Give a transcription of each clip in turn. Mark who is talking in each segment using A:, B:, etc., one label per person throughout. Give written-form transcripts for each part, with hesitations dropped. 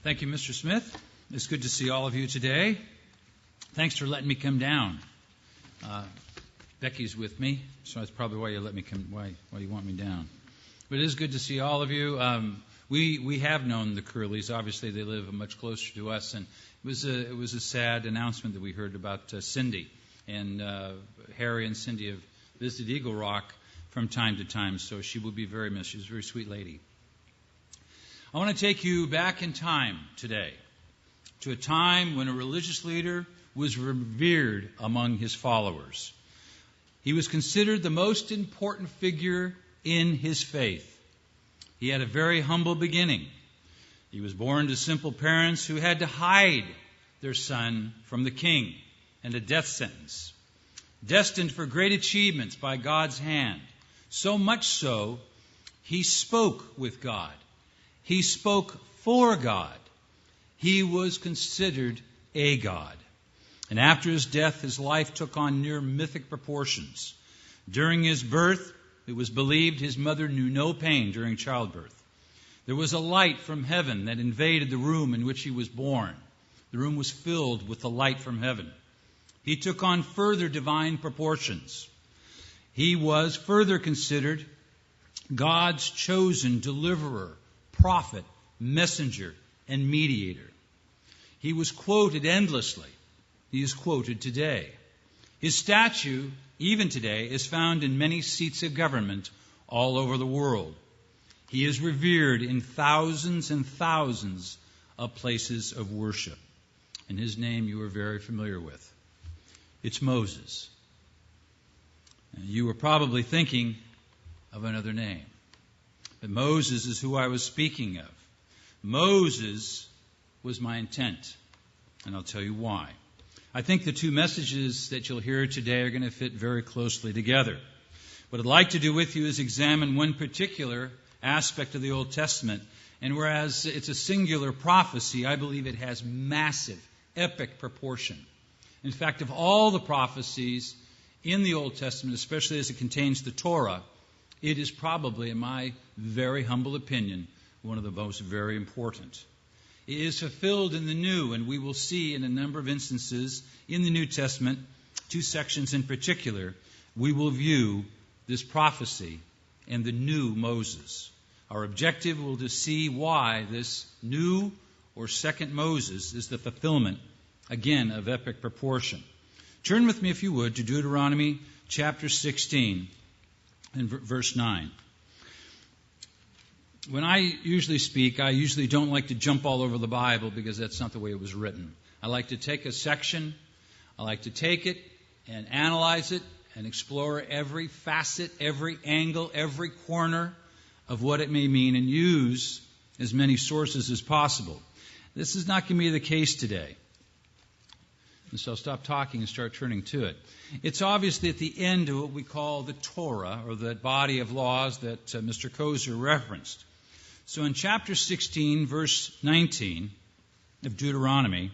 A: Thank you, Mr. Smith. It's good to see all of you today. Thanks for letting me come down. Becky's with me, so that's probably why you let me come. Why you want me down? But it is good to see all of you. We have known the Curleys. Obviously, they live much closer to us, and it was a sad announcement that we heard about Cindy. And Harry and Cindy have visited Eagle Rock from time to time, so she will be very missed. She's a very sweet lady. I want to take you back in time today to a time when a religious leader was revered among his followers. He was considered the most important figure in his faith. He had a very humble beginning. He was born to simple parents who had to hide their son from the king and a death sentence. Destined for great achievements by God's hand. So much so, he spoke with God. He spoke for God. He was considered a God. And after his death, his life took on near mythic proportions. During his birth, it was believed his mother knew no pain during childbirth. There was a light from heaven that invaded the room in which he was born. The room was filled with the light from heaven. He took on further divine proportions. He was further considered God's chosen deliverer, prophet, messenger, and mediator. He was quoted endlessly. He is quoted today. His statue, even today, is found in many seats of government all over the world. He is revered in thousands and thousands of places of worship. And his name you are very familiar with. It's Moses. And you were probably thinking of another name. But Moses is who I was speaking of. Moses was my intent, and I'll tell you why. I think the two messages that you'll hear today are going to fit very closely together. What I'd like to do with you is examine one particular aspect of the Old Testament, and whereas it's a singular prophecy, I believe it has massive, epic proportion. In fact, of all the prophecies in the Old Testament, especially as it contains the Torah, it is probably, in my very humble opinion, one of the most very important. It is fulfilled in the New, and we will see in a number of instances in the New Testament, two sections in particular, we will view this prophecy and the new Moses. Our objective will to see why this new or second Moses is the fulfillment, again, of epic proportion. Turn with me, if you would, to Deuteronomy chapter 16 and verse 9. When I usually speak, I usually don't like to jump all over the Bible because that's not the way it was written. I like to take a section, I like to take it and analyze it and explore every facet, every angle, every corner of what it may mean and use as many sources as possible. This is not going to be the case today. And so I'll stop talking and start turning to it. It's obviously at the end of what we call the Torah, or the body of laws that Mr. Kozer referenced. So in chapter 16, verse 19 of Deuteronomy,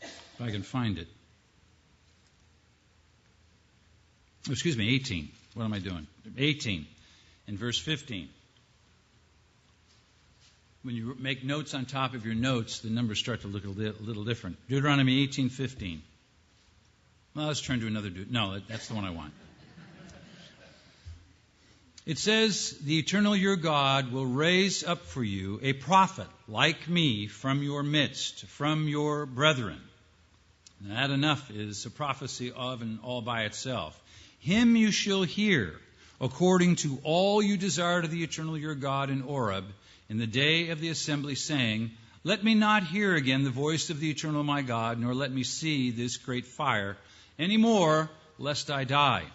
A: if I can find it. 18. What am I doing? 18 and verse 15. When you make notes on top of your notes, the numbers start to look a little different. Deuteronomy 18:15. Well, let's turn to another. No, that's the one I want. It says, "The eternal your God will raise up for you a prophet like me from your midst, from your brethren." And that enough is a prophecy of and all by itself. "Him you shall hear, according to all you desire of the eternal your God in Oreb, in the day of the assembly, saying, Let me not hear again the voice of the eternal my God, nor let me see this great fire any more, lest I die.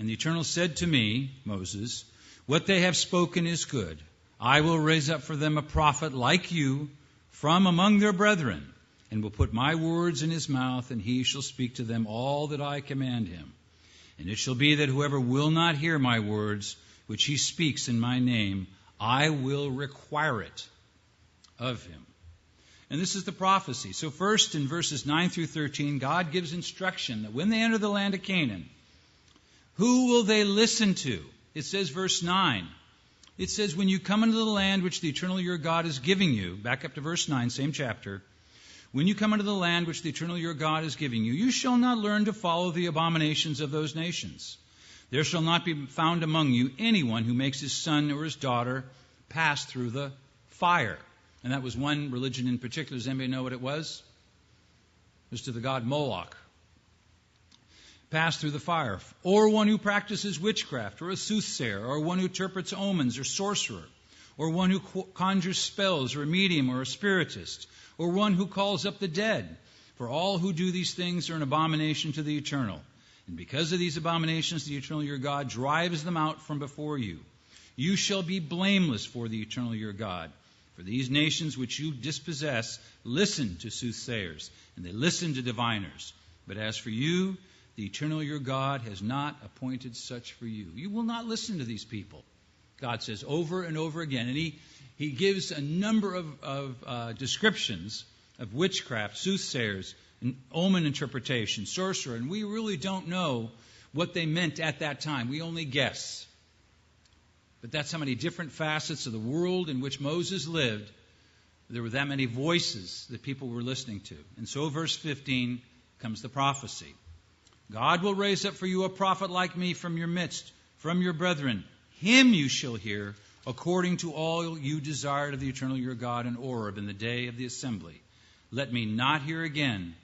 A: And the Eternal said to me," Moses, "What they have spoken is good. I will raise up for them a prophet like you from among their brethren, and will put my words in his mouth, and he shall speak to them all that I command him. And it shall be that whoever will not hear my words, which he speaks in my name, I will require it of him." And this is the prophecy. So first, in verses 9 through 13, God gives instruction that when they enter the land of Canaan, who will they listen to? It says, verse 9, It says, when you come into the land which the eternal your God is giving you, back up to verse 9, same chapter, when you come into the land which the eternal your God is giving you, you shall not learn to follow the abominations of those nations. There shall not be found among you anyone who makes his son or his daughter pass through the fire. And that was one religion in particular. Does anybody know what it was? It was to the god Moloch. Pass through the fire. Or one who practices witchcraft, or a soothsayer, or one who interprets omens, or sorcerer, or one who conjures spells, or a medium, or a spiritist, or one who calls up the dead. For all who do these things are an abomination to the eternal. And because of these abominations, the eternal your God drives them out from before you. You shall be blameless for the eternal your God. For these nations which you dispossess listen to soothsayers, and they listen to diviners. But as for you, the eternal your God has not appointed such for you. You will not listen to these people, God says over and over again. And he gives a number of descriptions of witchcraft, soothsayers, and omen interpretation, sorcerer. And we really don't know what they meant at that time. We only guess. But that's how many different facets of the world in which Moses lived. There were that many voices that people were listening to. And so verse 15 comes the prophecy. God will raise up for you a prophet like me from your midst, from your brethren. Him you shall hear, according to all you desired of the eternal your God in Oreb in the day of the assembly. Let me not hear again,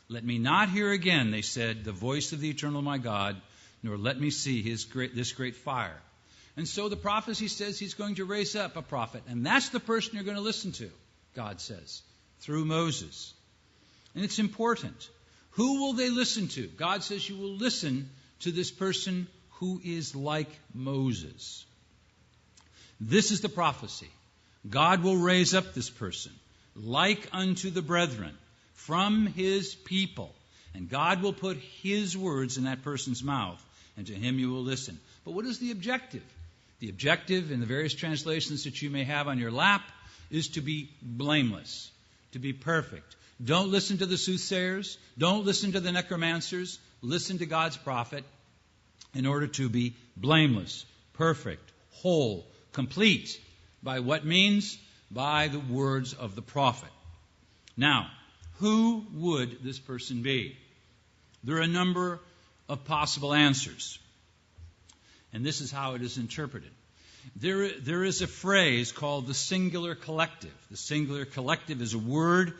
A: they said, the voice of the eternal my God, nor let me see this great fire. And so the prophecy says he's going to raise up a prophet, and that's the person you're going to listen to, God says, through Moses. And it's important. Who will they listen to? God says you will listen to this person who is like Moses. This is the prophecy. God will raise up this person, like unto the brethren, from his people. And God will put his words in that person's mouth, and to him you will listen. But what is the objective? The objective in the various translations that you may have on your lap is to be blameless, to be perfect. Don't listen to the soothsayers. Don't listen to the necromancers. Listen to God's prophet in order to be blameless, perfect, whole, complete. By what means? By the words of the prophet. Now, who would this person be? There are a number of possible answers. And this is how it is interpreted. There is a phrase called the singular collective. The singular collective is a word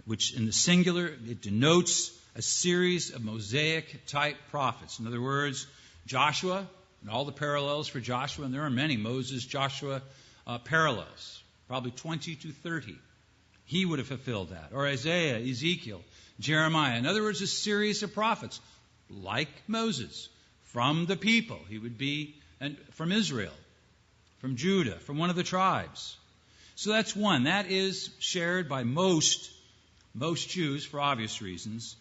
A: which in the singular, it denotes a series of Mosaic-type prophets. In other words, Joshua, and all the parallels for Joshua, and there are many Moses-Joshua parallels, probably 20 to 30. He would have fulfilled that. Or Isaiah, Ezekiel, Jeremiah. In other words, a series of prophets, like Moses, from the people. He would be from Israel, from Judah, from one of the tribes. So that's one. That is shared by most Jews, for obvious reasons,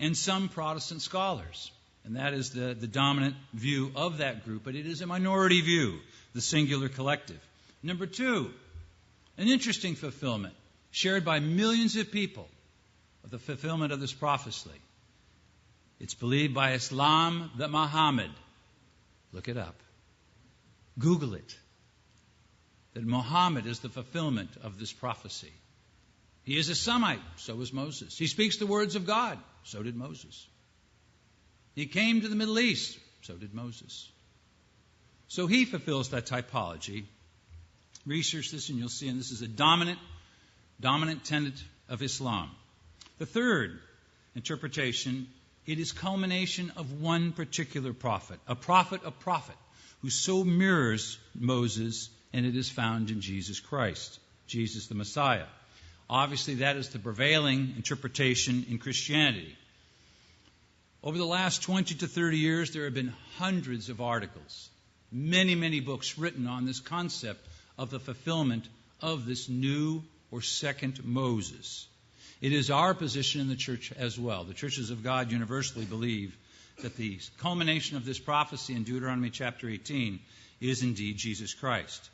A: and some Protestant scholars. And that is the dominant view of that group, but it is a minority view, the singular collective. Number two, an interesting fulfillment, shared by millions of people, of the fulfillment of this prophecy. It's believed by Islam that Muhammad, look it up, Google it, that Muhammad is the fulfillment of this prophecy. He is a Semite, so was Moses. He speaks the words of God, so did Moses. He came to the Middle East, so did Moses. So he fulfills that typology. Research this and you'll see, and this is a dominant tenet of Islam. The third interpretation, it is culmination of one particular prophet, a prophet, who so mirrors Moses, and it is found in Jesus Christ, Jesus the Messiah. Obviously, that is the prevailing interpretation in Christianity. Over the last 20 to 30 years, there have been hundreds of articles, many, many books written on this concept of the fulfillment of this new or second Moses. It is our position in the church as well. The churches of God universally believe that the culmination of this prophecy in Deuteronomy chapter 18 is indeed Jesus Christ.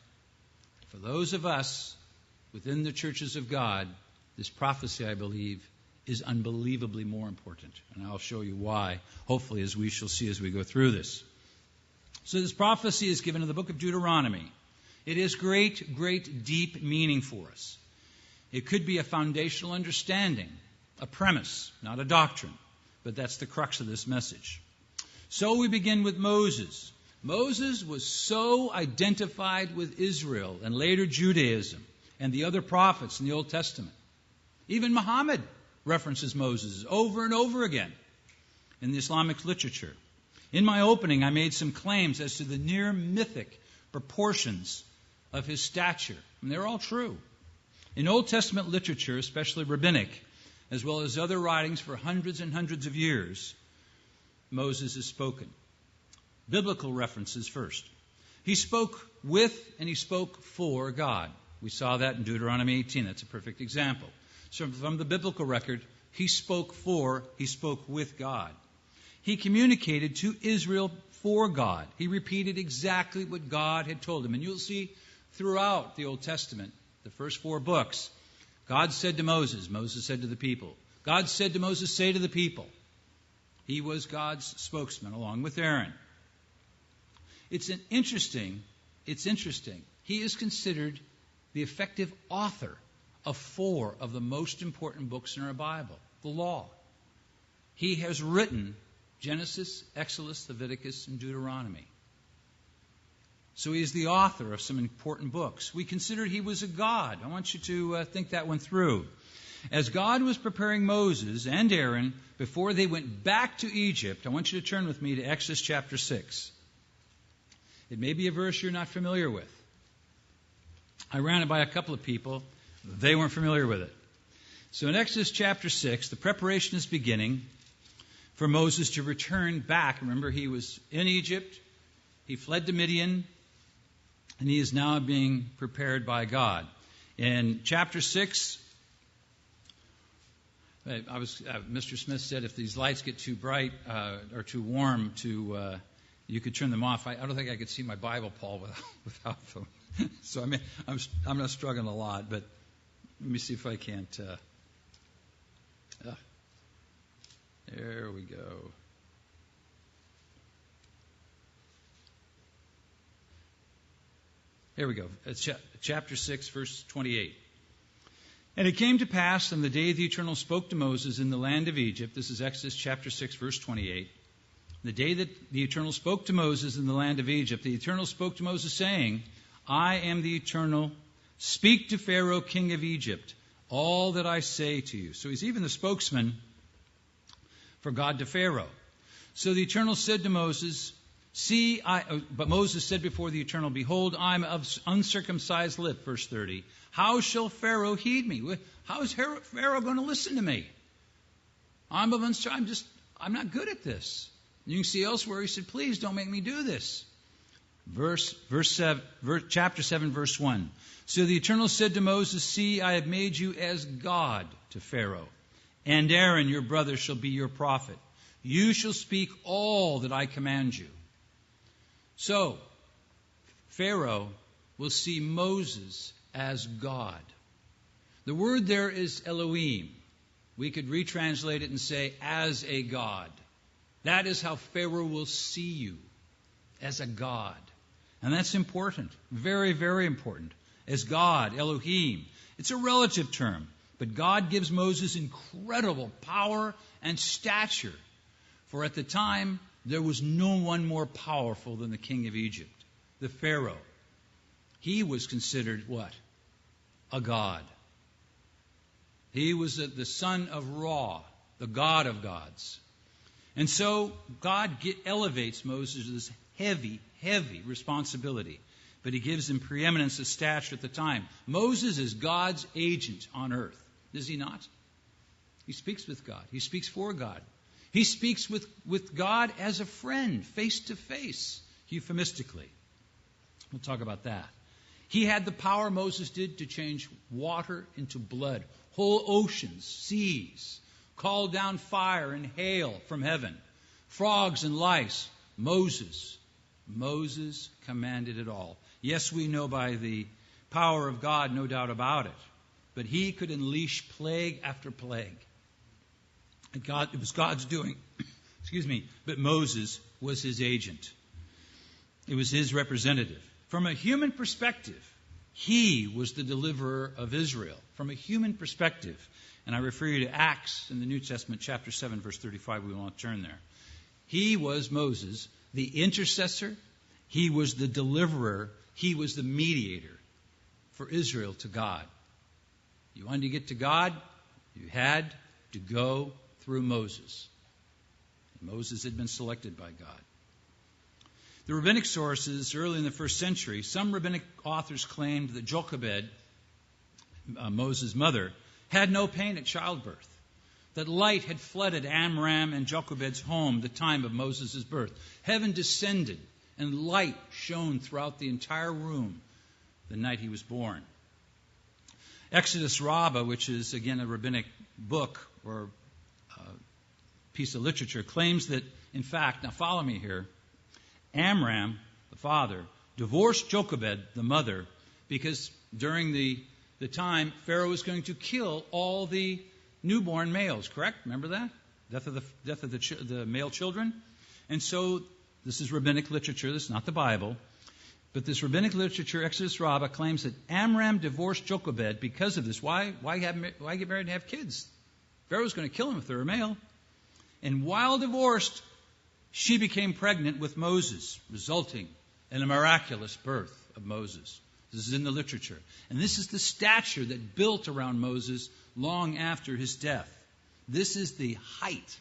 A: For those of us within the churches of God, this prophecy, I believe, is unbelievably more important. And I'll show you why, hopefully, as we shall see as we go through this. So this prophecy is given in the book of Deuteronomy. It has great, great, deep meaning for us. It could be a foundational understanding, a premise, not a doctrine, but that's the crux of this message. So we begin with Moses. Moses was so identified with Israel and later Judaism and the other prophets in the Old Testament. Even Muhammad references Moses over and over again in the Islamic literature. In my opening, I made some claims as to the near mythic proportions of his stature, and they're all true. In Old Testament literature, especially rabbinic, as well as other writings for hundreds and hundreds of years, Moses is spoken. Biblical references first. He spoke with and he spoke for God. We saw that in Deuteronomy 18. That's a perfect example. So from the biblical record, he spoke with God. He communicated to Israel for God. He repeated exactly what God had told him. And you'll see throughout the Old Testament, the first 4 books, God said to Moses, Moses said to the people. God said to Moses, say to the people. He was God's spokesman along with Aaron. It's interesting. He is considered the effective author of 4 of the most important books in our Bible, the law. He has written Genesis, Exodus, Leviticus, and Deuteronomy. So he is the author of some important books. We consider he was a God. I want you to think that one through. As God was preparing Moses and Aaron before they went back to Egypt, I want you to turn with me to Exodus chapter 6. It may be a verse you're not familiar with. I ran it by a couple of people. They weren't familiar with it. So in Exodus chapter 6, the preparation is beginning for Moses to return back. Remember, he was in Egypt. He fled to Midian. And he is now being prepared by God. In chapter 6, Mr. Smith said if these lights get too bright or too warm, you could turn them off. I don't think I could see my Bible, Paul, without them. So I'm not struggling a lot, but let me see if I can't. There we go. Here we go. It's chapter 6, verse 28. And it came to pass on the day the Eternal spoke to Moses in the land of Egypt. This is Exodus chapter 6, verse 28. The day that the Eternal spoke to Moses in the land of Egypt, the Eternal spoke to Moses, saying, I am the Eternal. Speak to Pharaoh, king of Egypt, all that I say to you. So he's even the spokesman for God to Pharaoh. So the Eternal said to Moses, but Moses said before the Eternal, behold, I'm of uncircumcised lip, verse 30. How shall Pharaoh heed me? How is Pharaoh going to listen to me? I'm not good at this. You can see elsewhere he said, please don't make me do this. Chapter 7, verse 1. So the Eternal said to Moses, see, I have made you as God to Pharaoh, and Aaron your brother shall be your prophet. You shall speak all that I command you. So, Pharaoh will see Moses as God. The word there is Elohim. We could retranslate it and say, as a God. That is how Pharaoh will see you, as a God. And that's important. Very, very important. As God, Elohim. It's a relative term. But God gives Moses incredible power and stature. For at the time, there was no one more powerful than the king of Egypt, the Pharaoh. He was considered what? A god. He was the son of Ra, the god of gods. And so God elevates Moses to this heavy, heavy responsibility. But he gives him preeminence of stature at the time. Moses is God's agent on earth. Is he not? He speaks with God. He speaks for God. He speaks with God as a friend, face to face, euphemistically. We'll talk about that. He had the power, Moses did, to change water into blood, whole oceans, seas, call down fire and hail from heaven, frogs and lice. Moses commanded it all. Yes, we know by the power of God, no doubt about it. But he could unleash plague after plague. It was God's doing. But Moses was his agent. It was his representative. From a human perspective, he was the deliverer of Israel. From a human perspective. And I refer you to Acts in the New Testament, chapter 7, verse 35. We won't turn there. He was Moses, the intercessor. He was the deliverer. He was the mediator for Israel to God. You wanted to get to God, you had to go through Moses. And Moses had been selected by God. The rabbinic sources early in the first century, some rabbinic authors claimed that Jochebed, Moses' mother, had no pain at childbirth, that light had flooded Amram and Jochebed's home the time of Moses' birth. Heaven descended and light shone throughout the entire room the night he was born. Exodus Rabbah, which is again a rabbinic book or piece of literature, claims that, in fact, now follow me here, Amram, the father, divorced Jochebed, the mother, because during the time Pharaoh was going to kill all the newborn males, correct? Remember that? Death of the male children? And so, this is rabbinic literature, this is not the Bible, but this rabbinic literature, Exodus Rabbah, claims that Amram divorced Jochebed because of this. Why get married and have kids? Pharaoh's going to kill him if they're a male. And while divorced, she became pregnant with Moses, resulting in a miraculous birth of Moses. This is in the literature. And this is the stature that built around Moses long after his death. This is the height,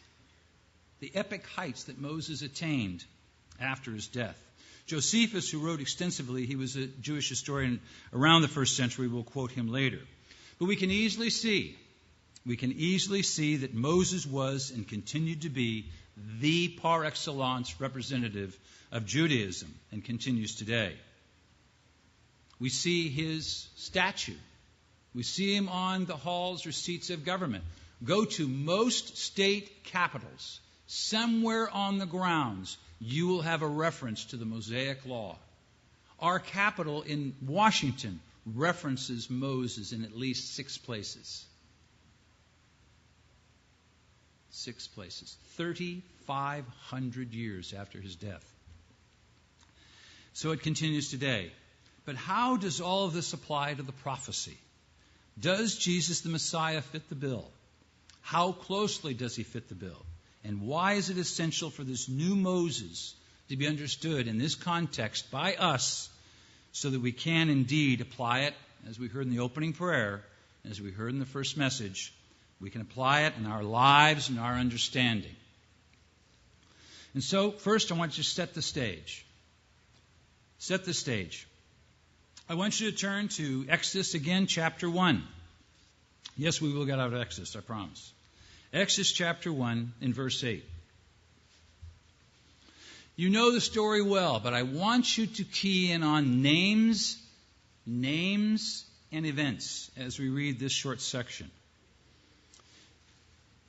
A: the epic heights that Moses attained after his death. Josephus, who wrote extensively, he was a Jewish historian around the first century. We'll quote him later. But we can easily see that Moses was and continued to be the par excellence representative of Judaism and continues today. We see his statue. We see him on the halls or seats of government. Go to most state capitals. Somewhere on the grounds, you will have a reference to the Mosaic Law. Our capital in Washington references Moses in at least 6 places. 6 places. 3,500 years after his death. So it continues today. But how does all of this apply to the prophecy? Does Jesus the Messiah fit the bill? How closely does he fit the bill? And why is it essential for this new Moses to be understood in this context by us so that we can indeed apply it, as we heard in the opening prayer, as we heard in the first message, we can apply it in our lives and our understanding. And so, first I want you to set the stage. Set the stage. I want you to turn to Exodus again, chapter 1. Yes, we will get out of Exodus, I promise. Exodus chapter 1 in verse 8. You know the story well, but I want you to key in on names, and events as we read this short section.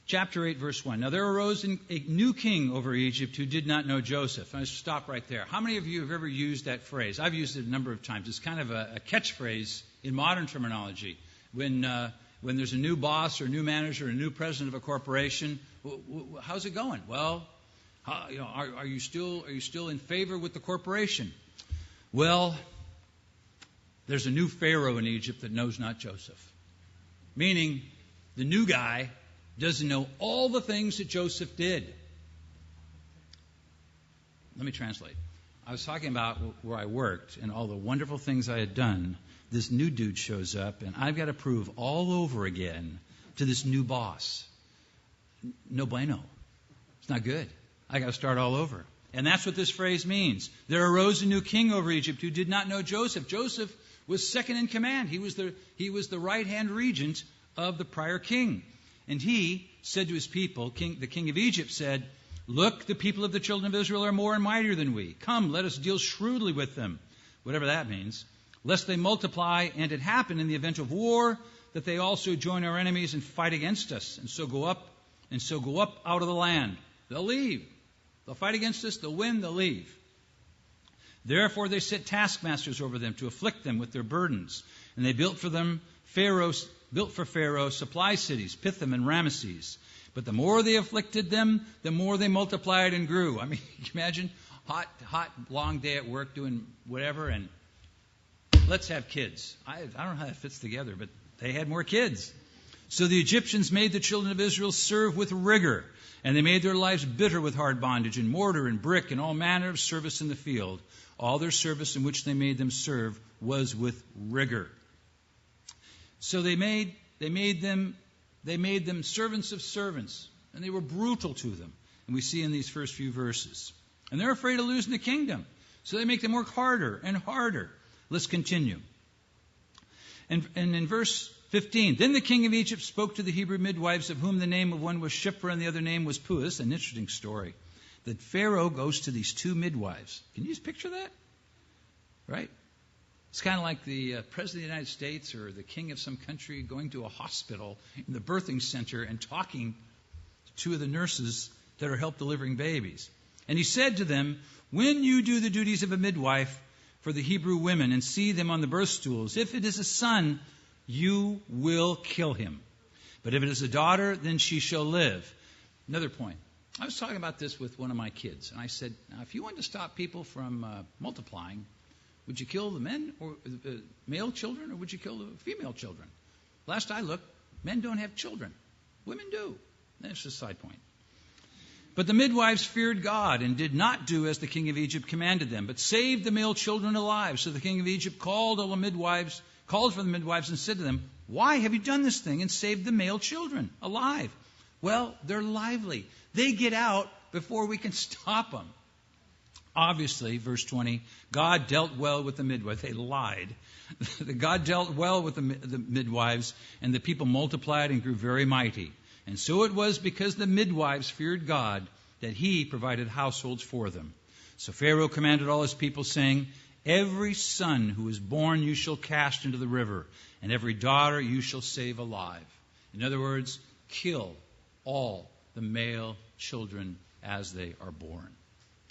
A: Chapter 8, verse 1. Now there arose a new king over Egypt who did not know Joseph. I stop right there. How many of you have ever used that phrase? I've used it a number of times. It's kind of a catchphrase in modern terminology. When there's a new boss or a new manager or a new president of a corporation, how's it going? Well, are you still in favor with the corporation? Well, there's a new Pharaoh in Egypt that knows not Joseph. Meaning, the new guy doesn't know all the things that Joseph did. Let me translate. I was talking about where I worked and all the wonderful things I had done. This new dude shows up, and I've got to prove all over again to this new boss. No bueno. It's not good. I got to start all over. And that's what this phrase means. There arose a new king over Egypt who did not know Joseph. Joseph was second in command. He was the right-hand regent of the prior king. And he said to his people, the king of Egypt said, "Look, the people of the children of Israel are more and mightier than we. Come, let us deal shrewdly with them," whatever that means, "lest they multiply, and it happen in the event of war that they also join our enemies and fight against us, and so go up out of the land." They'll leave. They'll fight against us, they'll win, they'll leave. Therefore they set taskmasters over them to afflict them with their burdens. And they built for Pharaoh supply cities, Pithom and Ramesses. But the more they afflicted them, the more they multiplied and grew. I mean, can you imagine? Hot, long day at work doing whatever, and let's have kids. I don't know how that fits together, but they had more kids. So the Egyptians made the children of Israel serve with rigor, and they made their lives bitter with hard bondage, and mortar and brick and all manner of service in the field. All their service in which they made them serve was with rigor. So they made them servants of servants, and they were brutal to them. And we see in these first few verses. And they're afraid of losing the kingdom, so they make them work harder and harder. Let's continue. And in verse 15, then the king of Egypt spoke to the Hebrew midwives, of whom the name of one was Shiphrah and the other name was Puah. An interesting story. That Pharaoh goes to these two midwives. Can you just picture that? Right? It's kind of like the president of the United States or the king of some country going to a hospital in the birthing center and talking to two of the nurses that are help delivering babies. And he said to them, when you do the duties of a midwife for the Hebrew women and see them on the birth stools, if it is a son, you will kill him. But if it is a daughter, then she shall live. Another point. I was talking about this with one of my kids, and I said, now, if you wanted to stop people from multiplying, would you kill the men or male children, or would you kill the female children? Last I looked, men don't have children. Women do. That's just a side point. But the midwives feared God and did not do as the king of Egypt commanded them, but saved the male children alive. So the king of Egypt called for the midwives and said to them, why have you done this thing and saved the male children alive? Well, they're lively. They get out before we can stop them. Obviously, verse 20, God dealt well with the midwives. They lied. God dealt well with the midwives, and the people multiplied and grew very mighty. And so it was because the midwives feared God that he provided households for them. So Pharaoh commanded all his people, saying, every son who is born you shall cast into the river, and every daughter you shall save alive. In other words, kill all the male children as they are born.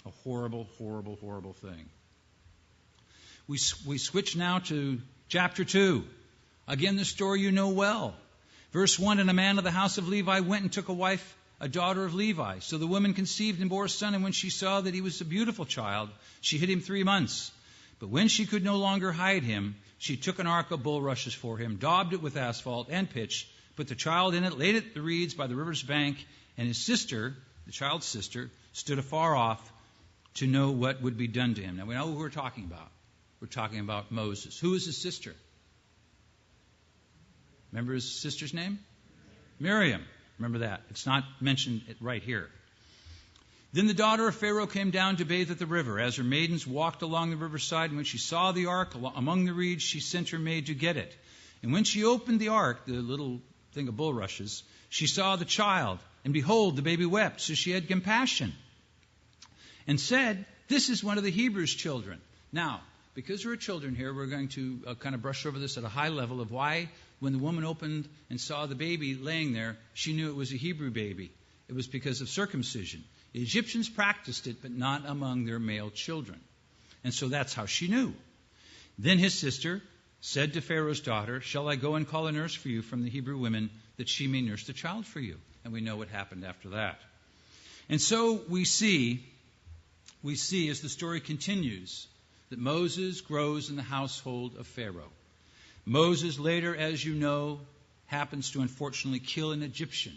A: A horrible, horrible, horrible thing. We switch now to chapter 2. Again, the story you know well. Verse 1, and a man of the house of Levi went and took a wife, a daughter of Levi. So the woman conceived and bore a son, and when she saw that he was a beautiful child, she hid him 3 months. But when she could no longer hide him, she took an ark of bulrushes for him, daubed it with asphalt and pitch, put the child in it, laid it at the reeds by the river's bank, and his sister, the child's sister, stood afar off to know what would be done to him. Now we know who we're talking about. We're talking about Moses. Who is his sister? Remember his sister's name? Miriam. Remember that. It's not mentioned right here. Then the daughter of Pharaoh came down to bathe at the river. As her maidens walked along the riverside, and when she saw the ark among the reeds, she sent her maid to get it. And when she opened the ark, the little thing of bulrushes, she saw the child, and behold, the baby wept. So she had compassion and said, this is one of the Hebrews' children. Now, because there are children here, we're going to kind of brush over this at a high level of why, when the woman opened and saw the baby laying there, she knew it was a Hebrew baby. It was because of circumcision. The Egyptians practiced it, but not among their male children. And so that's how she knew. Then his sister said to Pharaoh's daughter, shall I go and call a nurse for you from the Hebrew women, that she may nurse the child for you? And we know what happened after that. And so we see as the story continues, that Moses grows in the household of Pharaoh. Moses later, as you know, happens to unfortunately kill an Egyptian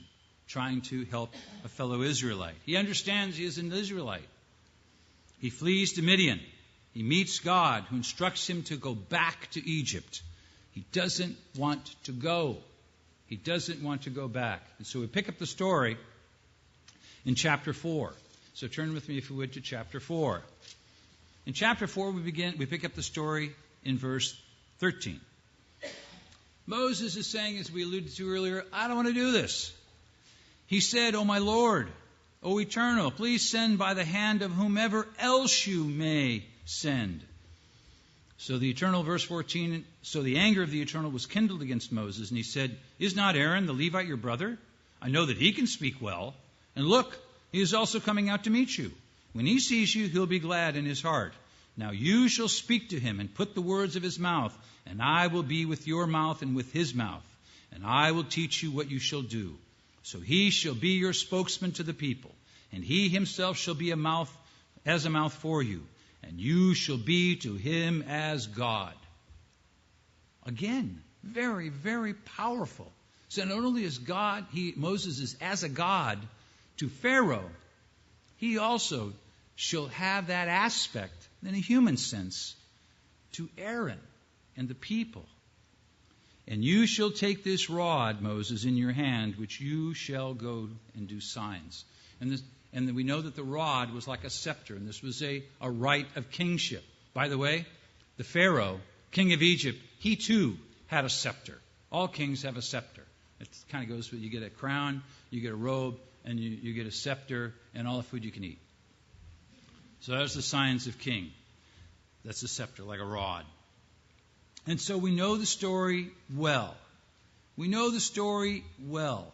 A: trying to help a fellow Israelite. He understands he is an Israelite. He flees to Midian. He meets God, who instructs him to go back to Egypt. He doesn't want to go. He doesn't want to go back. And so we pick up the story in chapter 4. So turn with me, if you would, to chapter 4. In chapter 4, we pick up the story in verse 13. Moses is saying, as we alluded to earlier, I don't want to do this. He said, O my Lord, O Eternal, please send by the hand of whomever else you may send. So the Eternal, verse 14, so the anger of the Eternal was kindled against Moses, and he said, is not Aaron the Levite your brother? I know that he can speak well. And look, he is also coming out to meet you. When he sees you, he'll be glad in his heart. Now you shall speak to him and put the words of his mouth, and I will be with your mouth and with his mouth, and I will teach you what you shall do. So he shall be your spokesman to the people, and he himself shall be a mouth for you, and you shall be to him as God. Again, very, very powerful. So not only is Moses is as a God to Pharaoh, he also shall have that aspect in a human sense to Aaron and the people. And you shall take this rod, Moses, in your hand, which you shall go and do signs. And we know that the rod was like a scepter, and this was a right of kingship. By the way, the Pharaoh, king of Egypt, he too had a scepter. All kings have a scepter. It kind of goes with, you get a crown, you get a robe, and you get a scepter, and all the food you can eat. So that's the signs of king. That's a scepter, like a rod. And so we know the story well. We know the story well.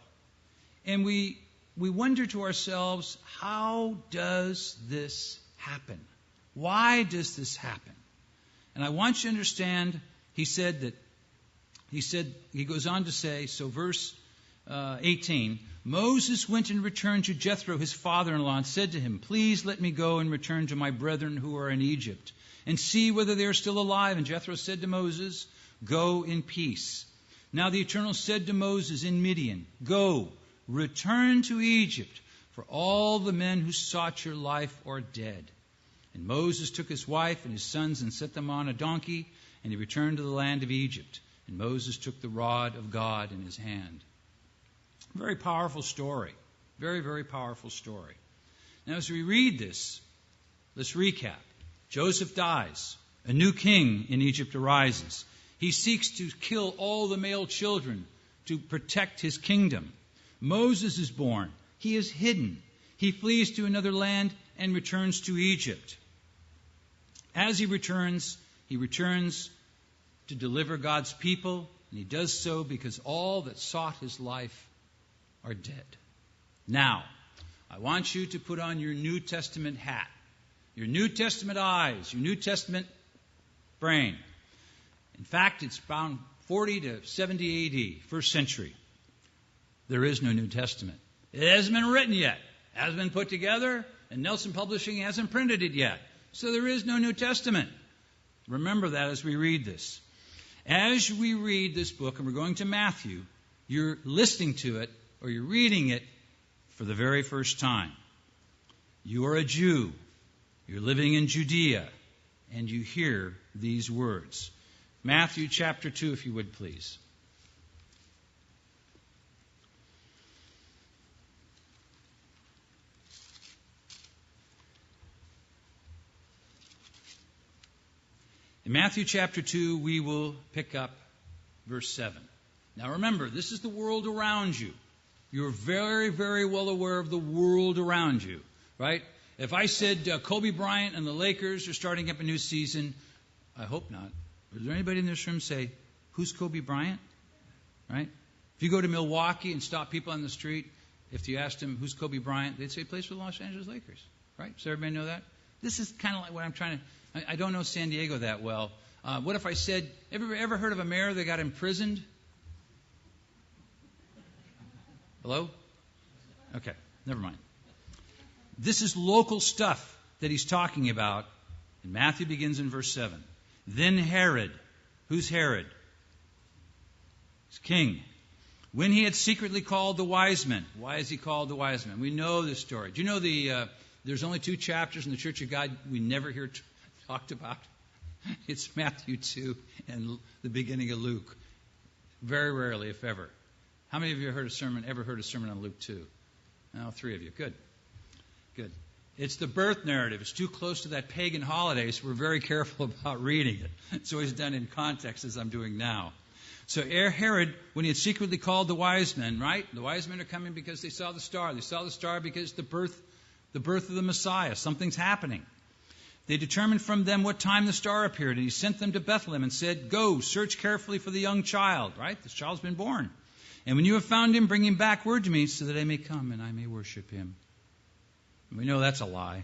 A: And we wonder to ourselves, how does this happen? Why does this happen? And I want you to understand, he goes on to say, so verse 18, Moses went and returned to Jethro, his father-in-law, and said to him, please let me go and return to my brethren who are in Egypt, and see whether they are still alive. And Jethro said to Moses, go in peace. Now the Eternal said to Moses in Midian, go, return to Egypt, for all the men who sought your life are dead. And Moses took his wife and his sons and set them on a donkey, and he returned to the land of Egypt. And Moses took the rod of God in his hand. Very powerful story. Very, very powerful story. Now as we read this, let's recap. Joseph dies. A new king in Egypt arises. He seeks to kill all the male children to protect his kingdom. Moses is born. He is hidden. He flees to another land and returns to Egypt. As he returns to deliver God's people, and he does so because all that sought his life are dead. Now, I want you to put on your New Testament hat, your New Testament eyes, your New Testament brain. In fact, it's around 40 to 70 A.D., first century. There is no New Testament. It hasn't been written yet. It hasn't been put together, and Nelson Publishing hasn't printed it yet. So there is no New Testament. Remember that as we read this. As we read this book, and we're going to Matthew, you're listening to it, or you're reading it for the very first time. You are a Jew. You're living in Judea, and you hear these words. Matthew chapter 2, if you would, please. In Matthew chapter 2, we will pick up verse 7. Now remember, this is the world around you. You're very, very well aware of the world around you, right? If I said Kobe Bryant and the Lakers are starting up a new season, I hope not. Is there anybody in this room say, who's Kobe Bryant? Right? If you go to Milwaukee and stop people on the street, if you asked them, who's Kobe Bryant, they'd say, he plays for the Los Angeles Lakers. Right? Does everybody know that? This is kind of like what I'm trying to... I don't know San Diego that well. What if I said, ever heard of a mayor that got imprisoned? Hello? Okay, never mind. This is local stuff that he's talking about. And Matthew begins in verse 7. Then Herod. Who's Herod? He's king. When he had secretly called the wise men. Why is he called the wise men? We know this story. Do you know there's only 2 chapters in the Church of God we never hear talked about? It's Matthew 2 and the beginning of Luke. Very rarely, if ever. How many of you ever heard a sermon on Luke 2? No, 3 of you. Good. It's the birth narrative. It's too close to that pagan holiday, so we're very careful about reading it. It's always done in context, as I'm doing now. So Herod, when he had secretly called the wise men, right? The wise men are coming because they saw the star. They saw the star because the birth of the Messiah. Something's happening. They determined from them what time the star appeared, and he sent them to Bethlehem and said, go, search carefully for the young child, right? This child's been born. And when you have found him, bring him back word to me so that I may come and I may worship him. And we know that's a lie.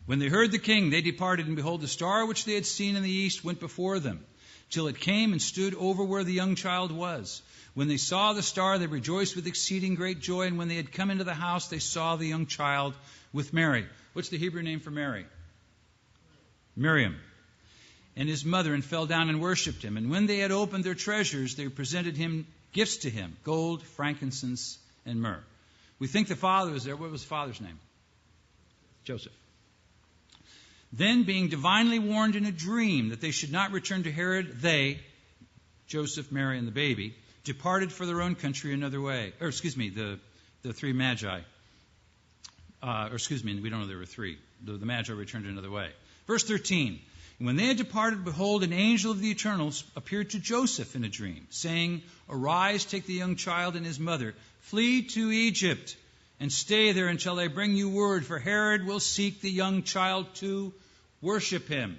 A: When they heard the king, they departed, and behold, the star which they had seen in the east went before them, till it came and stood over where the young child was. When they saw the star, they rejoiced with exceeding great joy, and when they had come into the house, they saw the young child with Mary. What's the Hebrew name for Mary? Miriam. and his mother, and fell down and worshipped him. And when they had opened their treasures, they presented him gifts to him, gold, frankincense, and myrrh. We think the father was there. What was the father's name? Joseph. Then, being divinely warned in a dream that they should not return to Herod, they, Joseph, Mary, and the baby, departed for their own country another way. The three magi. We don't know there were three. The magi returned another way. Verse 13. And when they had departed, behold, an angel of the Eternal appeared to Joseph in a dream, saying, Arise, take the young child and his mother, flee to Egypt, and stay there until I bring you word, for Herod will seek the young child to worship him.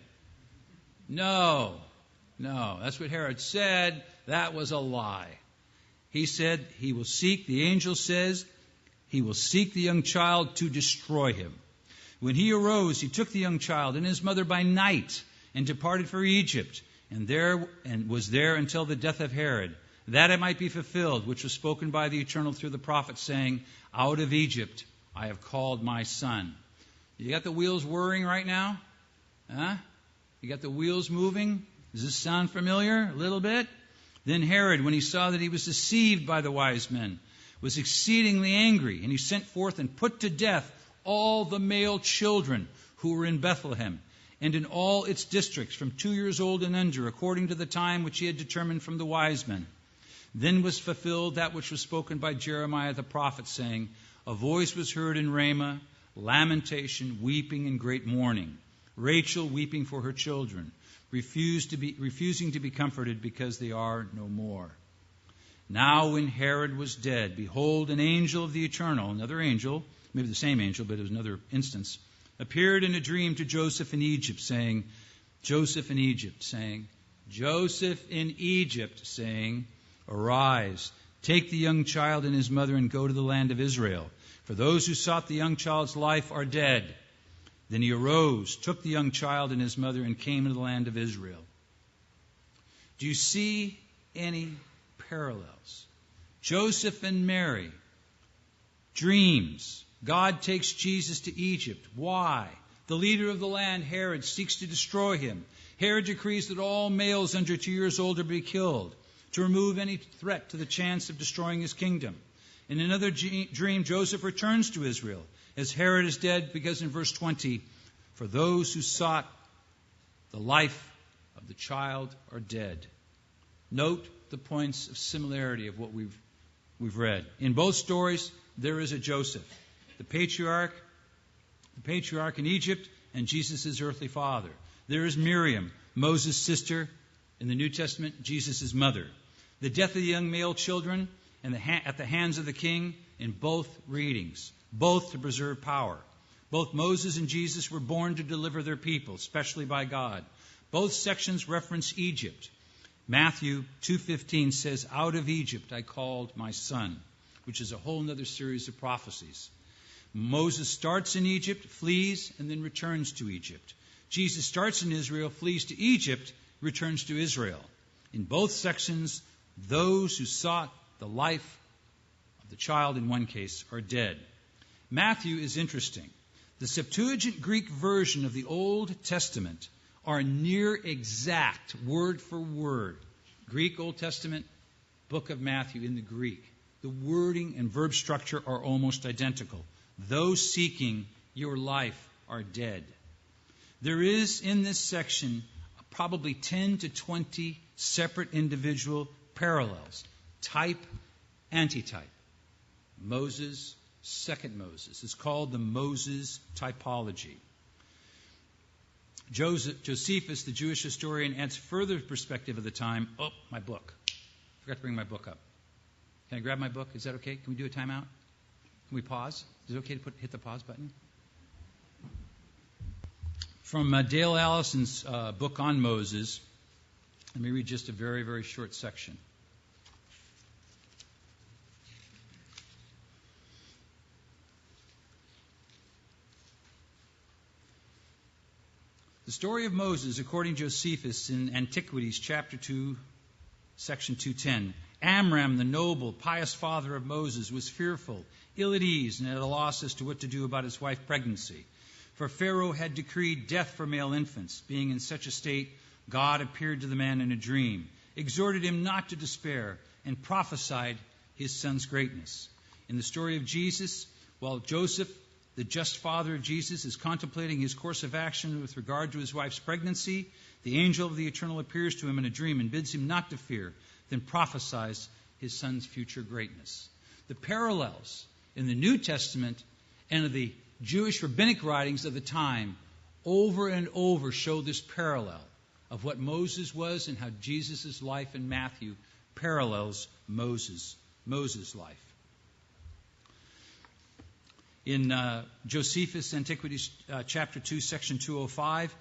A: No, that's what Herod said. That was a lie. He said the angel says, he will seek the young child to destroy him. When he arose, he took the young child and his mother by night and departed for Egypt, and was there until the death of Herod, that it might be fulfilled, which was spoken by the Eternal through the prophet, saying, Out of Egypt I have called my son. You got the wheels whirring right now? Huh? You got the wheels moving? Does this sound familiar? A little bit? Then Herod, when he saw that he was deceived by the wise men, was exceedingly angry, and he sent forth and put to death all the male children who were in Bethlehem, and in all its districts, from 2 years old and under, according to the time which he had determined from the wise men. Then was fulfilled that which was spoken by Jeremiah the prophet, saying, A voice was heard in Ramah, lamentation, weeping, and great mourning. Rachel weeping for her children, refusing to be comforted because they are no more. Now when Herod was dead, behold, an angel of the Eternal, another angel, maybe the same angel, but it was another instance, appeared in a dream to Joseph in Egypt, saying, Joseph in Egypt, saying, Arise, take the young child and his mother and go to the land of Israel, for those who sought the young child's life are dead. Then he arose, took the young child and his mother, and came into the land of Israel. Do you see any parallels? Joseph and Mary, dreams. God takes Jesus to Egypt. Why? The leader of the land, Herod, seeks to destroy him. Herod decrees that all males under 2 years old are to be killed, to remove any threat to the chance of destroying his kingdom. In another dream, Joseph returns to Israel, as Herod is dead, because in verse 20, for those who sought the life of the child are dead. Note the points of similarity of what we've read. In both stories, there is a Joseph, the patriarch in Egypt, and Jesus' earthly father. There is Miriam, Moses' sister, in the New Testament, Jesus' mother. The death of the young male children at the hands of the king in both readings, both to preserve power. Both Moses and Jesus were born to deliver their people, especially by God. Both sections reference Egypt. Matthew 2:15 says, Out of Egypt I called my son, which is a whole other series of prophecies. Moses starts in Egypt, flees, and then returns to Egypt. Jesus starts in Israel, flees to Egypt, returns to Israel. In both sections, those who sought the life of the child in one case are dead. Matthew is interesting. The Septuagint Greek version of the Old Testament are near exact, word for word. Greek Old Testament, book of Matthew in the Greek. The wording and verb structure are almost identical. Those seeking your life are dead. There is in this section probably 10 to 20 separate individual parallels. Type, antitype. Moses, second Moses. It's called the Moses typology. Josephus, the Jewish historian, adds further perspective of the time. Oh, my book. Forgot to bring my book up. Can I grab my book? Is that okay? Can we do a timeout? Can we pause? Is it okay to hit the pause button? From Dale Allison's book on Moses, let me read just a very, very short section. The story of Moses, according to Josephus in Antiquities, chapter 2, section 210. Amram, the noble, pious father of Moses, was fearful, ill at ease, and at a loss as to what to do about his wife's pregnancy. For Pharaoh had decreed death for male infants. Being in such a state, God appeared to the man in a dream, exhorted him not to despair, and prophesied his son's greatness. In the story of Jesus, while Joseph, the just father of Jesus, is contemplating his course of action with regard to his wife's pregnancy, the angel of the eternal appears to him in a dream and bids him not to fear, then prophesies his son's future greatness. The parallels in the New Testament and of the Jewish rabbinic writings of the time over and over show this parallel of what Moses was and how Jesus' life in Matthew parallels Moses' life. In Josephus' Antiquities, chapter 2, section 205,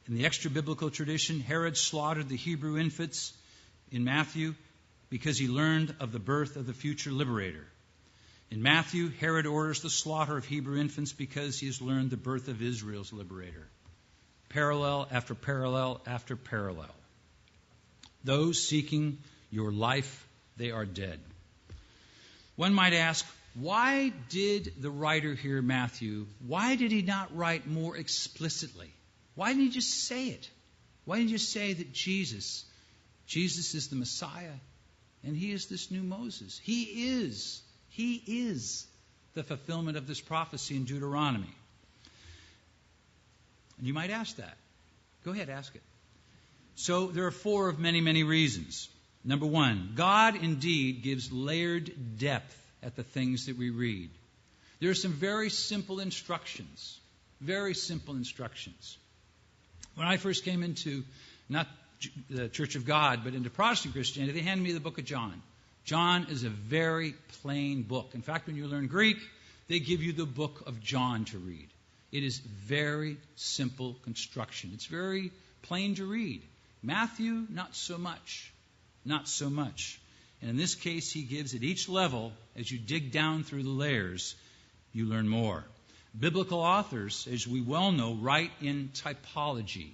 A: in the extra-biblical tradition, Herod slaughtered the Hebrew infants in Matthew because he learned of the birth of the future liberator. In Matthew, Herod orders the slaughter of Hebrew infants because he has learned the birth of Israel's liberator. Parallel after parallel after parallel. Those seeking your life, they are dead. One might ask, why did the writer here, Matthew, why did he not write more explicitly? Why didn't he just say it? Why didn't he just say that Jesus is the Messiah and he is this new Moses? He is the fulfillment of this prophecy in Deuteronomy. And you might ask that. Go ahead, ask it. So there are four of many, many reasons. Number one, God indeed gives layered depth at the things that we read. There are some very simple instructions. Very simple instructions. When I first came into, not the Church of God, but into Protestant Christianity, they handed me the book of John. John is a very plain book. In fact, when you learn Greek, they give you the book of John to read. It is very simple construction. It's very plain to read. Matthew, not so much. Not so much. And in this case, he gives at each level, as you dig down through the layers, you learn more. Biblical authors, as we well know, write in typology.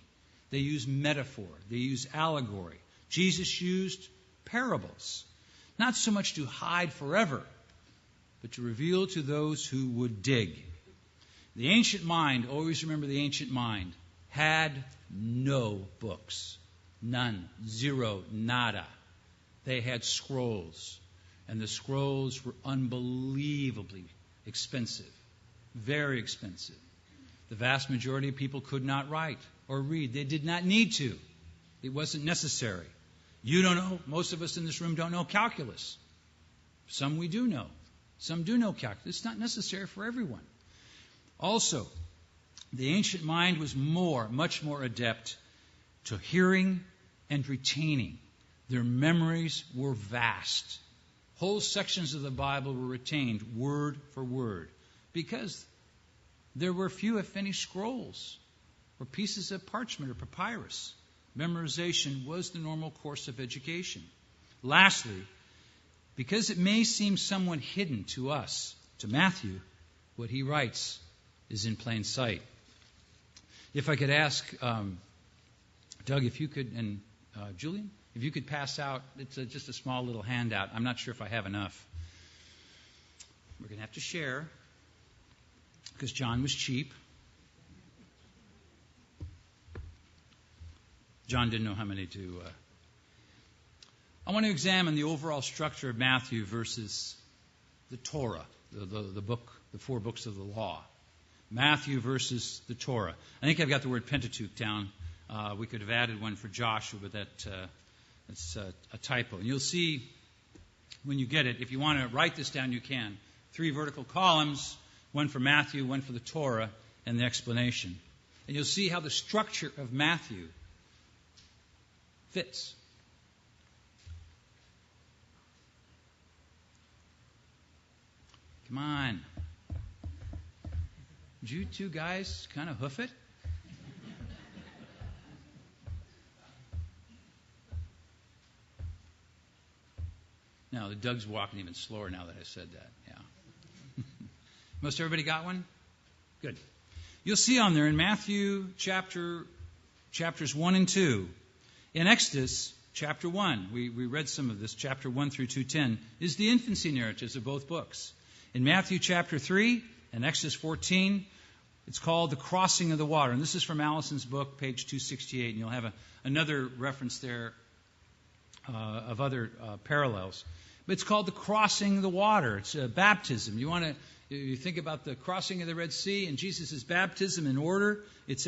A: They use metaphor. They use allegory. Jesus used parables. Not so much to hide forever, but to reveal to those who would dig. The ancient mind, always remember the ancient mind, had no books. None. Zero. Nada. They had scrolls. And the scrolls were unbelievably expensive. Very expensive. The vast majority of people could not write or read. They did not need to. It wasn't necessary. You don't know. Most of us in this room don't know calculus. Some we do know. Some do know calculus. It's not necessary for everyone. Also, the ancient mind was much more adept to hearing and retaining. Their memories were vast. Whole sections of the Bible were retained word for word because there were few, if any, scrolls or pieces of parchment or papyrus. Memorization was the normal course of education. Lastly, because it may seem somewhat hidden to us, to Matthew, what he writes is in plain sight. If I could ask Doug if you could, and Julian, if you could pass out, it's just a small little handout. I'm not sure if I have enough. We're going to have to share because John was cheap. John didn't know how many to... I want to examine the overall structure of Matthew versus the Torah, the book, the four books of the law. Matthew versus the Torah. I think I've got the word Pentateuch down. We could have added one for Joshua, but that's a typo. And you'll see when you get it, if you want to write this down, you can. 3 vertical columns, one for Matthew, one for the Torah, and the explanation. And you'll see how the structure of Matthew fits. Come on. Did you two guys kind of hoof it? No, the Doug's walking even slower now that I said that. Yeah. Most everybody got one? Good. You'll see on there in Matthew chapters 1 and 2. In Exodus, chapter 1, we read some of this, chapter 1 through 2:10, is the infancy narratives of both books. In Matthew chapter 3 and Exodus 14, It's called the crossing of the water. And this is from Allison's book, page 268. And you'll have another reference there of other parallels. But it's called the crossing of the water. It's baptism. You think about the crossing of the Red Sea and Jesus' baptism in order. It's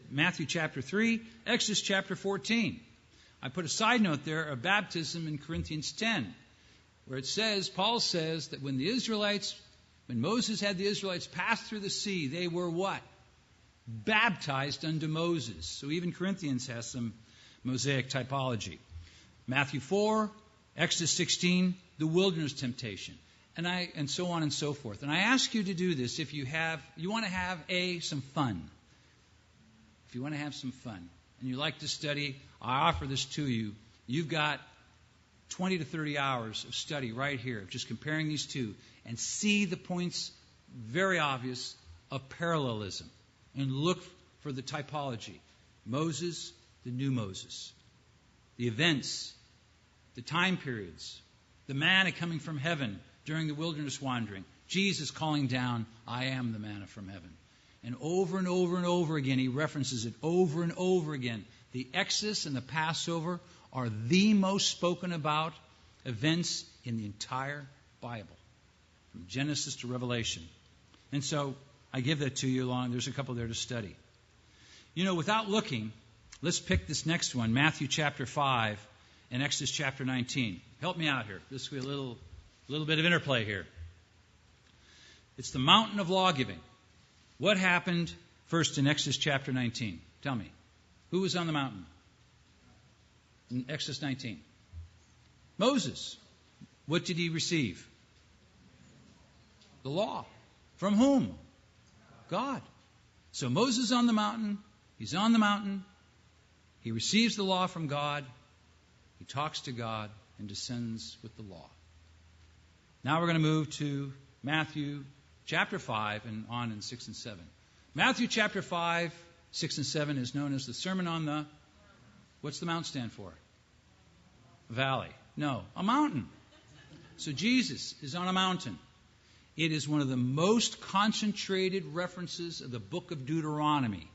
A: Matthew chapter 3, Exodus chapter 14. I put a side note there of baptism in Corinthians 10, where it says, Paul says that when Moses had the Israelites pass through the sea, they were what? Baptized unto Moses. So even Corinthians has some Mosaic typology. Matthew 4, Exodus 16, the wilderness temptation, and so on and so forth. And I ask you to do this if you want to have some fun. If you want to have some fun and you like to study, I offer this to you. You've got 20 to 30 hours of study right here, just comparing these two, and see the points, very obvious, of parallelism. And look for the typology. Moses, the new Moses. The events, the time periods, the manna coming from heaven during the wilderness wandering. Jesus calling down, I am the manna from heaven. And over and over and over again, he references it over and over again. The Exodus and the Passover are the most spoken about events in the entire Bible, from Genesis to Revelation. And so I give that to you along. There's a couple there to study. Without looking, let's pick this next one, Matthew chapter 5 and Exodus chapter 19. Help me out here. This will be a little bit of interplay here. It's the mountain of law giving. What happened first in Exodus chapter 19? Tell me. Who was on the mountain? In Exodus 19. Moses. What did he receive? The law. From whom? God. So Moses is on the mountain. He's on the mountain. He receives the law from God. He talks to God and descends with the law. Now we're going to move to Matthew chapter 5 and on in 6 and 7. Matthew chapter 5, 6 and 7 is known as the Sermon on the... What's the mount stand for? Valley. No, a mountain. So Jesus is on a mountain. It is one of the most concentrated references of the book of Deuteronomy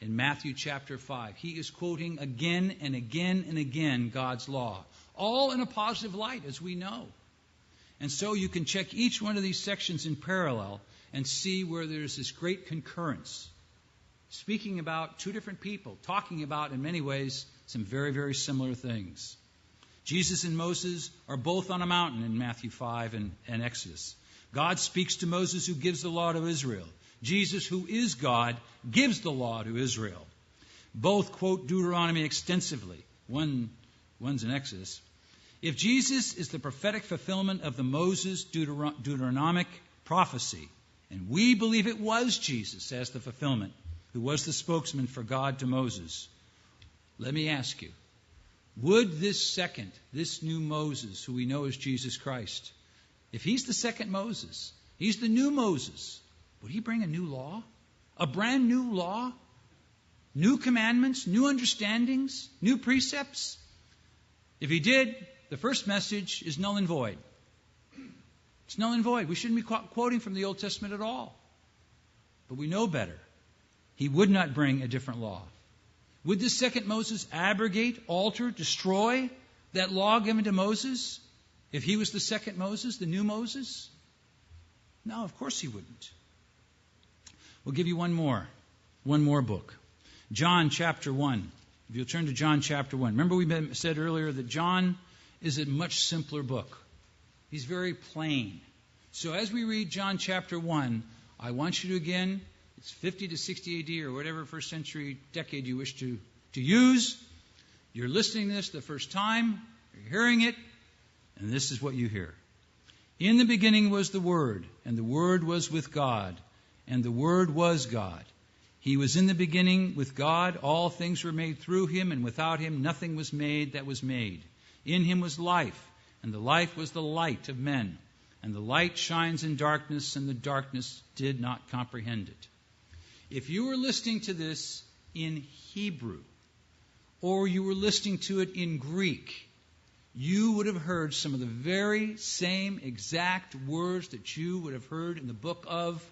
A: in Matthew chapter 5. He is quoting again and again and again God's law, all in a positive light, as we know. And so you can check each one of these sections in parallel and see where there's this great concurrence, speaking about two different people, talking about, in many ways, some very, very similar things. Jesus and Moses are both on a mountain in Matthew 5 and Exodus. God speaks to Moses, who gives the law to Israel. Jesus, who is God, gives the law to Israel. Both quote Deuteronomy extensively. One's in Exodus. If Jesus is the prophetic fulfillment of the Moses Deuteronomic prophecy, and we believe it was Jesus as the fulfillment, who was the spokesman for God to Moses, let me ask you, would this new Moses, who we know as Jesus Christ, if he's the second Moses, he's the new Moses, would he bring a new law? A brand new law? New commandments? New understandings? New precepts? If he did, the first message is null and void. It's null and void. We shouldn't be quoting from the Old Testament at all. But we know better. He would not bring a different law. Would this second Moses abrogate, alter, destroy that law given to Moses if he was the second Moses, the new Moses? No, of course he wouldn't. We'll give you one more book. John chapter 1. If you'll turn to John chapter 1. Remember we said earlier that John is a much simpler book. He's very plain. So as we read John chapter 1, I want you to again, it's 50 to 60 AD or whatever first century decade you wish to use. You're listening to this the first time, you're hearing it, and this is what you hear. In the beginning was the Word, and the Word was with God, and the Word was God. He was in the beginning with God. All things were made through him, and without him nothing was made that was made. In him was life, and the life was the light of men. And the light shines in darkness, and the darkness did not comprehend it. If you were listening to this in Hebrew, or you were listening to it in Greek, you would have heard some of the very same exact words that you would have heard in the book of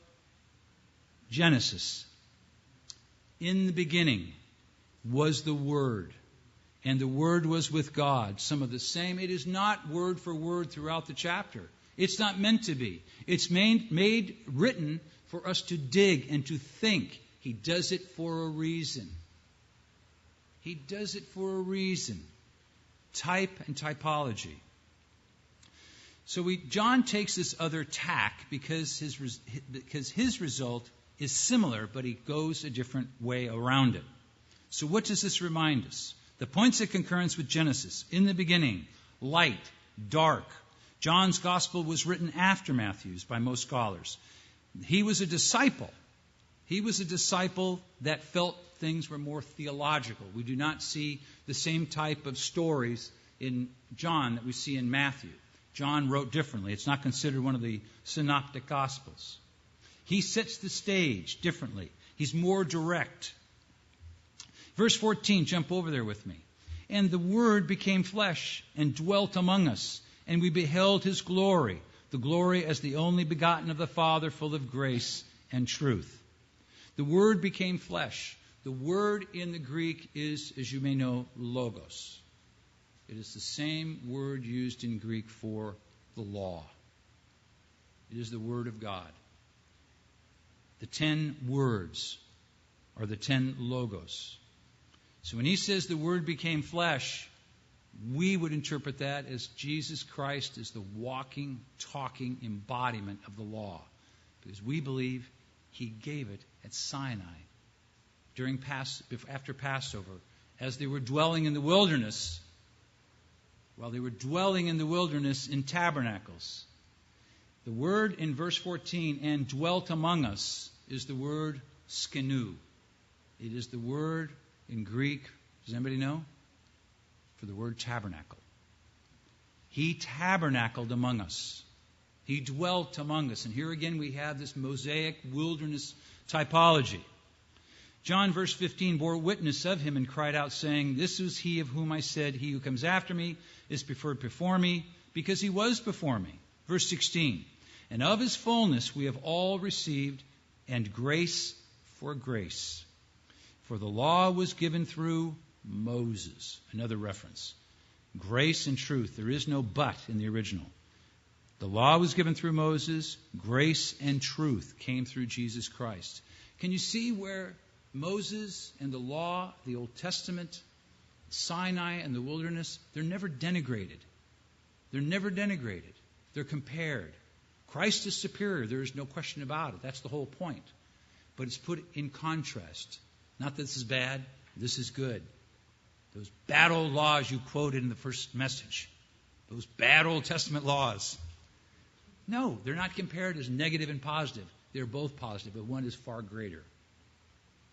A: Genesis. In the beginning was the Word, and the Word was with God. Some of the same. It is not word for word throughout the chapter. It's not meant to be. It's written for us to dig and to think. He does it for a reason. He does it for a reason. Type and typology. So John takes this other tack because his result is similar, but he goes a different way around it. So what does this remind us? The points of concurrence with Genesis. In the beginning, light, dark. John's gospel was written after Matthew's by most scholars. He was a disciple. He was a disciple that felt things were more theological. We do not see the same type of stories in John that we see in Matthew. John wrote differently. It's not considered one of the synoptic gospels. He sets the stage differently. He's more direct. Verse 14, jump over there with me. And the Word became flesh and dwelt among us, and we beheld His glory, the glory as the only begotten of the Father, full of grace and truth. The Word became flesh. The word in the Greek is, as you may know, logos. It is the same word used in Greek for the law. It is the Word of God. The 10 words are the 10 logos. So when he says the Word became flesh, we would interpret that as Jesus Christ is the walking, talking embodiment of the law. Because we believe He gave it at Sinai after Passover, as they were dwelling in the wilderness. While they were dwelling in the wilderness in tabernacles. The word in verse 14, and dwelt among us, is the word skenu. It is the word in Greek, does anybody know? For the word tabernacle. He tabernacled among us. He dwelt among us. And here again we have this Mosaic wilderness typology. John, verse 15, bore witness of Him and cried out, saying, This is He of whom I said, He who comes after me is preferred before me, because He was before me. Verse 16, and of His fullness we have all received, and grace for grace. For the law was given through Moses. Another reference. Grace and truth. There is no but in the original. The law was given through Moses. Grace and truth came through Jesus Christ. Can you see where Moses and the law, the Old Testament, Sinai and the wilderness, they're never denigrated. They're never denigrated. They're compared. Christ is superior. There is no question about it. That's the whole point. But it's put in contrast. Not that this is bad, this is good. Those bad old laws you quoted in the first message, those bad Old Testament laws. No, they're not compared as negative and positive. They're both positive, but one is far greater.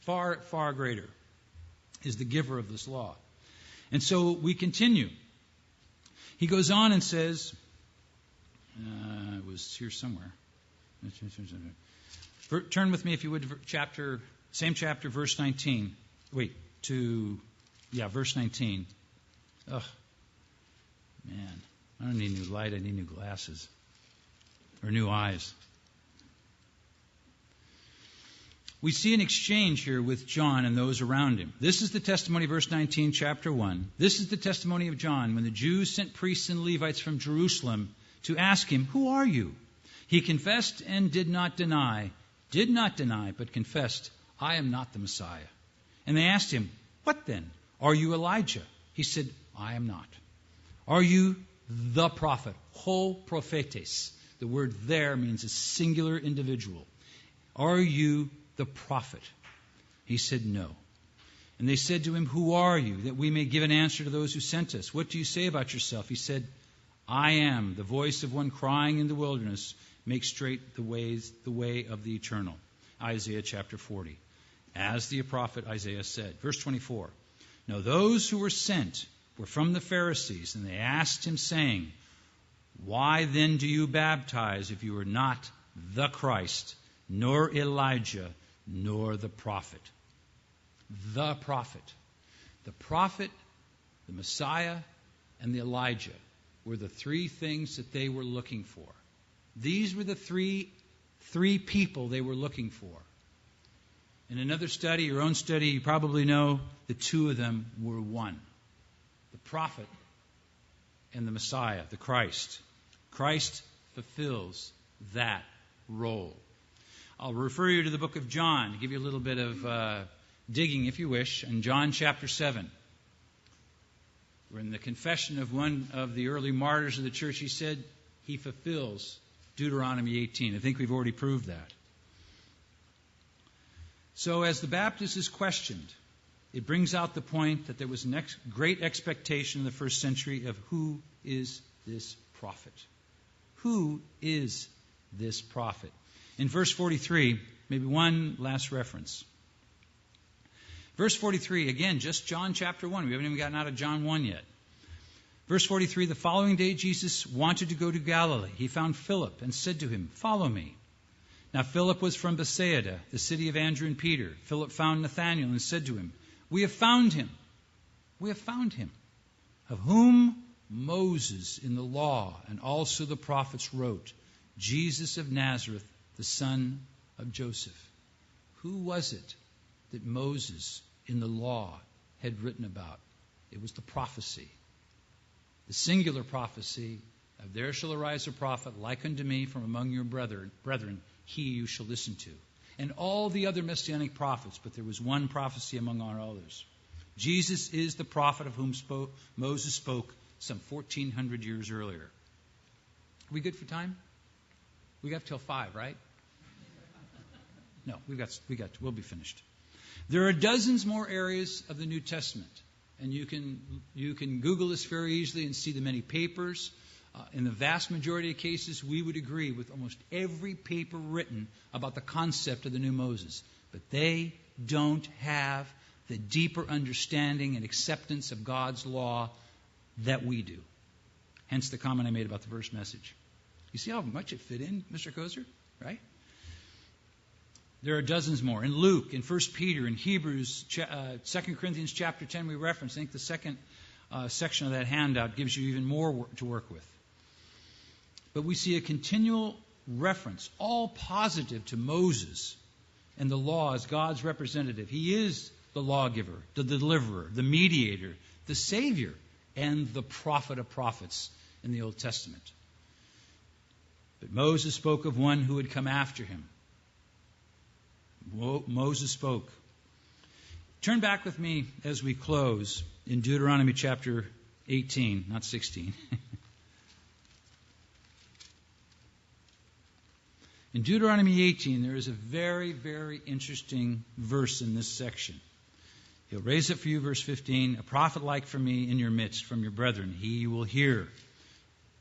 A: Far, far greater is the giver of this law. And so we continue. He goes on and says, it was here somewhere. Turn with me, if you would, same chapter, verse 19. Verse 19. Ugh, man, I don't need new light, I need new glasses. Or new eyes. We see an exchange here with John and those around him. This is the testimony, verse 19, chapter 1. This is the testimony of John when the Jews sent priests and Levites from Jerusalem to ask him, Who are you? He confessed and did not deny, but confessed, I am not the Messiah. And they asked him, What then? Are you Elijah? He said, I am not. Are you the prophet? Ho prophetes. The word there means a singular individual. Are you the prophet? He said, No. And they said to him, Who are you, that we may give an answer to those who sent us? What do you say about yourself? He said, I am the voice of one crying in the wilderness, make straight the way of the eternal. Isaiah chapter 40. As the prophet Isaiah said. Verse 24. Now those who were sent were from the Pharisees, and they asked him, saying, Why then do you baptize if you are not the Christ, nor Elijah, nor the prophet? The prophet. The prophet, the Messiah, and the Elijah were the three things that they were looking for. These were the three people they were looking for. In another study, your own study, you probably know the two of them were one. The prophet and the Messiah, the Christ. Christ fulfills that role. I'll refer you to the book of John to give you a little bit of digging, if you wish, in John chapter 7. We're in the confession of one of the early martyrs of the church. He said he fulfills Deuteronomy 18. I think we've already proved that. So as the Baptist is questioned, it brings out the point that there was a great expectation in the first century of who is this prophet? Who is this prophet? In verse 43, maybe one last reference. Verse 43, again, just John chapter 1. We haven't even gotten out of John 1 yet. Verse 43, the following day Jesus wanted to go to Galilee. He found Philip and said to him, "Follow me." Now Philip was from Bethsaida, the city of Andrew and Peter. Philip found Nathanael and said to him, "We have found him. We have found him, of whom Moses in the law and also the prophets wrote, Jesus of Nazareth, the son of Joseph." Who was it that Moses in the law had written about? It was the prophecy. The singular prophecy of there shall arise a prophet like unto me from among your brethren, he you shall listen to. And all the other messianic prophets, but there was one prophecy among our others. Jesus is the prophet of whom Moses spoke some 1,400 years earlier. Are we good for time? We got till 5, right? No, we'll be finished. There are dozens more areas of the New Testament, and you can Google this very easily and see the many papers. In the vast majority of cases, we would agree with almost every paper written about the concept of the new Moses. But they don't have the deeper understanding and acceptance of God's law that we do. Hence the comment I made about the first message. You see how much it fit in, Mr. Kozer? Right? There are dozens more. In Luke, in 1 Peter, in Hebrews, 2 Corinthians chapter 10 we reference. I think the second section of that handout gives you even more to work with. But we see a continual reference, all positive to Moses and the law as God's representative. He is the lawgiver, the deliverer, the mediator, the Savior, and the prophet of prophets in the Old Testament. But Moses spoke of one who would come after him. Moses spoke. Turn back with me as we close in Deuteronomy chapter 18, not 16. In Deuteronomy 18, there is a very, very interesting verse in this section. He'll raise up for you, verse 15, a prophet like for me in your midst, from your brethren. He will hear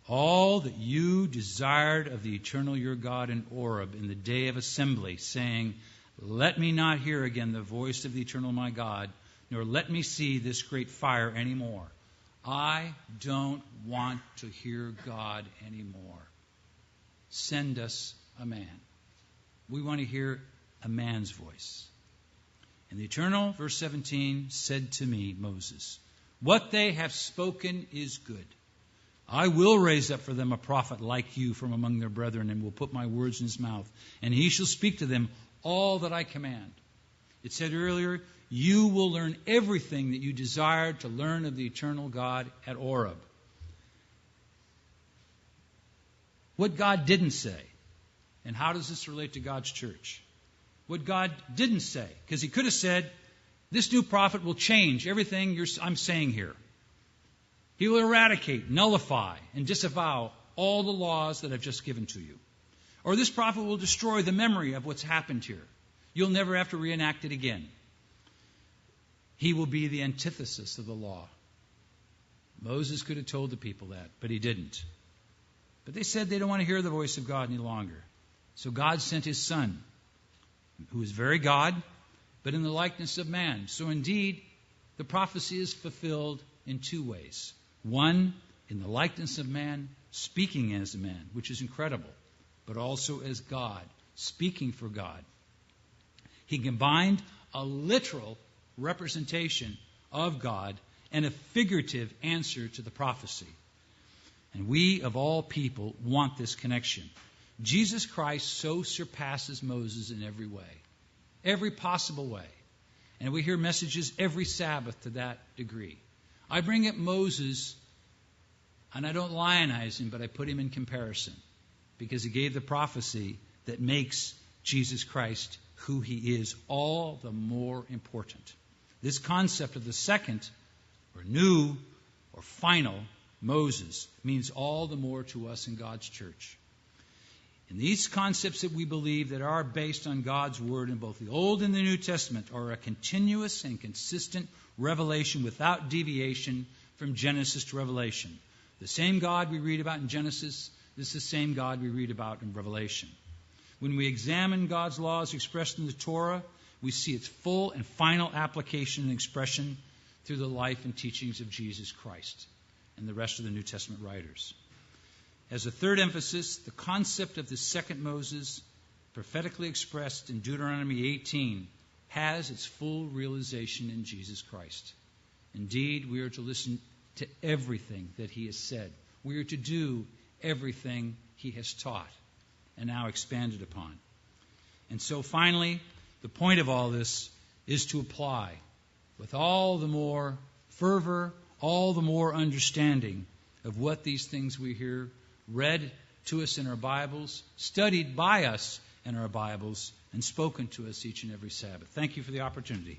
A: all that you desired of the eternal your God in Oreb in the day of assembly, saying, let me not hear again the voice of the eternal my God, nor let me see this great fire anymore. I don't want to hear God anymore. Send us a man. We want to hear a man's voice. And the Eternal, verse 17, said to me, Moses, what they have spoken is good. I will raise up for them a prophet like you from among their brethren, and will put my words in his mouth, and he shall speak to them all that I command. It said earlier, you will learn everything that you desired to learn of the eternal God at Oreb. What God didn't say, and how does this relate to God's church? What God didn't say, because he could have said, this new prophet will change everything I'm saying here. He will eradicate, nullify, and disavow all the laws that I've just given to you. Or this prophet will destroy the memory of what's happened here. You'll never have to reenact it again. He will be the antithesis of the law. Moses could have told the people that, but he didn't. But they said they don't want to hear the voice of God any longer. So God sent his Son, who is very God, but in the likeness of man. So indeed, the prophecy is fulfilled in two ways. One, in the likeness of man, speaking as a man, which is incredible, but also as God, speaking for God. He combined a literal representation of God and a figurative answer to the prophecy. And we, of all people, want this connection. Jesus Christ so surpasses Moses in every way. every possible way. And we hear messages every Sabbath to that degree. I bring up Moses, and I don't lionize him, but I put him in comparison, because he gave the prophecy that makes Jesus Christ who he is all the more important. This concept of the second, or new, or final Moses means all the more to us in God's church. And these concepts that we believe that are based on God's Word in both the Old and the New Testament are a continuous and consistent revelation without deviation from Genesis to Revelation. The same God we read about in Genesis is the same God we read about in Revelation. When we examine God's laws expressed in the Torah, we see its full and final application and expression through the life and teachings of Jesus Christ and the rest of the New Testament writers. As a third emphasis, the concept of the second Moses, prophetically expressed in Deuteronomy 18, has its full realization in Jesus Christ. Indeed, we are to listen to everything that he has said. We are to do everything he has taught and now expanded upon. And so finally, the point of all this is to apply with all the more fervor, all the more understanding of what these things we hear read to us in our Bibles, studied by us in our Bibles, and spoken to us each and every Sabbath. Thank you for the opportunity.